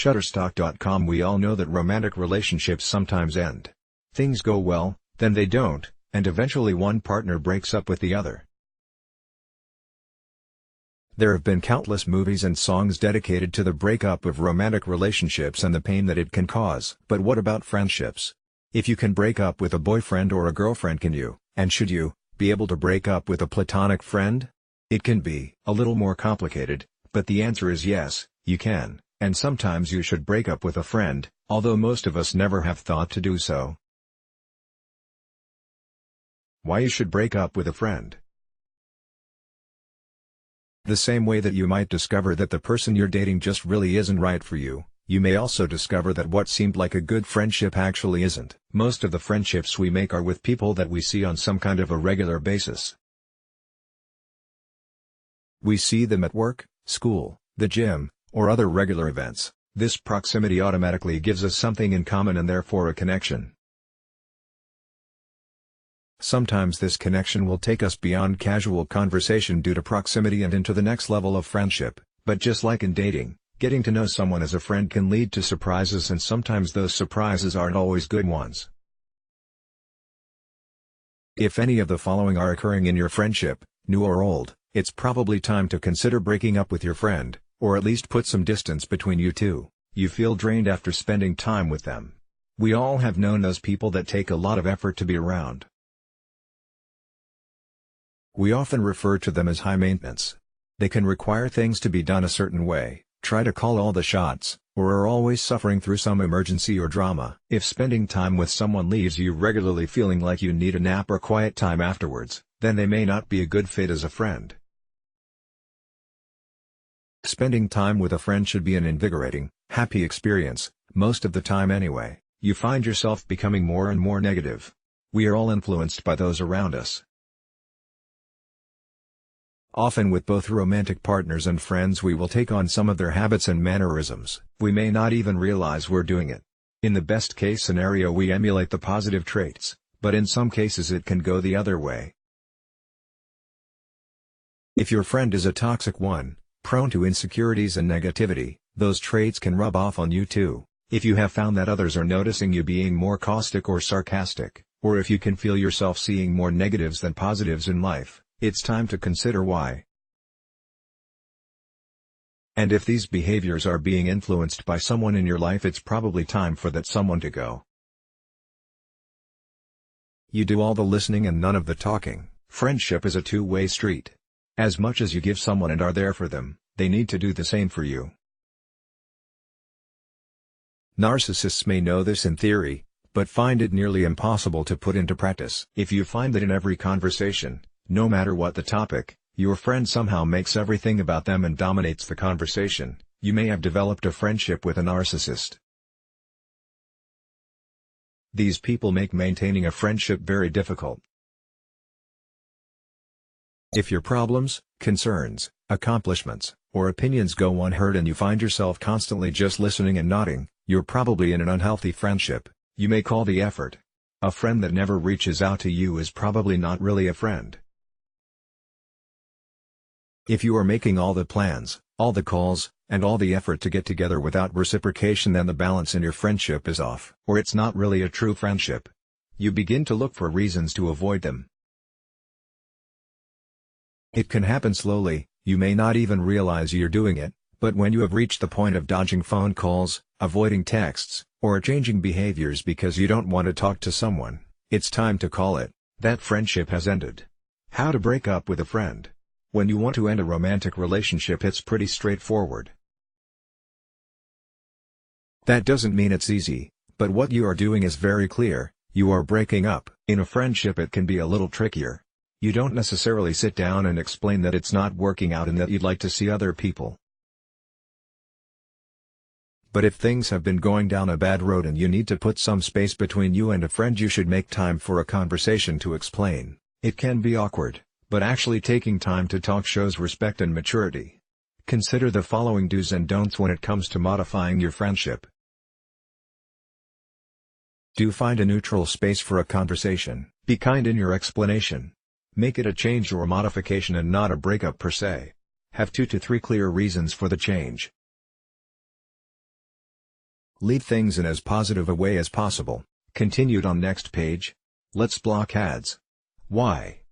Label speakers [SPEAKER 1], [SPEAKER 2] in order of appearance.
[SPEAKER 1] Shutterstock.com. We all know that romantic relationships sometimes end. Things go well, then they don't, and eventually one partner breaks up with the other. There have been countless movies and songs dedicated to the breakup of romantic relationships and the pain that it can cause. But what about friendships? If you can break up with a boyfriend or a girlfriend, can you, and should you, be able to break up with a platonic friend? It can be a little more complicated, but the answer is yes, you can, and sometimes you should break up with a friend, although most of us never have thought to do so. Why you should break up with a friend. The same way that you might discover that the person you're dating just really isn't right for you, you may also discover that what seemed like a good friendship actually isn't. Most of the friendships we make are with people that we see on some kind of a regular basis. We see them at work, school, the gym, or other regular events. This proximity automatically gives us something in common and therefore a connection. Sometimes this connection will take us beyond casual conversation due to proximity and into the next level of friendship, but just like in dating, getting to know someone as a friend can lead to surprises, and sometimes those surprises aren't always good ones. If any of the following are occurring in your friendship, new or old, it's probably time to consider breaking up with your friend, or at least put some distance between you two. You feel drained after spending time with them. We all have known those people that take a lot of effort to be around. We often refer to them as high maintenance. They can require things to be done a certain way, try to call all the shots, or are always suffering through some emergency or drama. If spending time with someone leaves you regularly feeling like you need a nap or quiet time afterwards, then they may not be a good fit as a friend. Spending time with a friend should be an invigorating, happy experience, most of the time anyway. You find yourself becoming more and more negative. We are all influenced by those around us. Often with both romantic partners and friends we will take on some of their habits and mannerisms. We may not even realize we're doing it. In the best case scenario we emulate the positive traits, but in some cases it can go the other way. If your friend is a toxic one, prone to insecurities and negativity, those traits can rub off on you too. If you have found that others are noticing you being more caustic or sarcastic, or if you can feel yourself seeing more negatives than positives in life, it's time to consider why. And if these behaviors are being influenced by someone in your life, it's probably time for that someone to go. You do all the listening and none of the talking. Friendship is a two-way street. As much as you give someone and are there for them, they need to do the same for you. Narcissists may know this in theory, but find it nearly impossible to put into practice. If you find that in every conversation, no matter what the topic, your friend somehow makes everything about them and dominates the conversation, you may have developed a friendship with a narcissist. These people make maintaining a friendship very difficult. If your problems, concerns, accomplishments, or opinions go unheard and you find yourself constantly just listening and nodding, you're probably in an unhealthy friendship. You may call the effort. A friend that never reaches out to you is probably not really a friend. If you are making all the plans, all the calls, and all the effort to get together without reciprocation, then the balance in your friendship is off. Or it's not really a true friendship. You begin to look for reasons to avoid them. It can happen slowly, you may not even realize you're doing it, but when you have reached the point of dodging phone calls, avoiding texts, or changing behaviors because you don't want to talk to someone, it's time to call it. That friendship has ended. How to break up with a friend. When you want to end a romantic relationship, it's pretty straightforward. That doesn't mean it's easy, but what you are doing is very clear: you are breaking up. In a friendship it can be a little trickier. You don't necessarily sit down and explain that it's not working out and that you'd like to see other people. But if things have been going down a bad road and you need to put some space between you and a friend, you should make time for a conversation to explain. It can be awkward, but actually taking time to talk shows respect and maturity. Consider the following do's and don'ts when it comes to modifying your friendship. Do find a neutral space for a conversation. Be kind in your explanation. Make it a change or a modification and not a breakup per se. Have 2 to 3 clear reasons for the change. Leave things in as positive a way as possible. Continued on next page. Let's block ads. Why?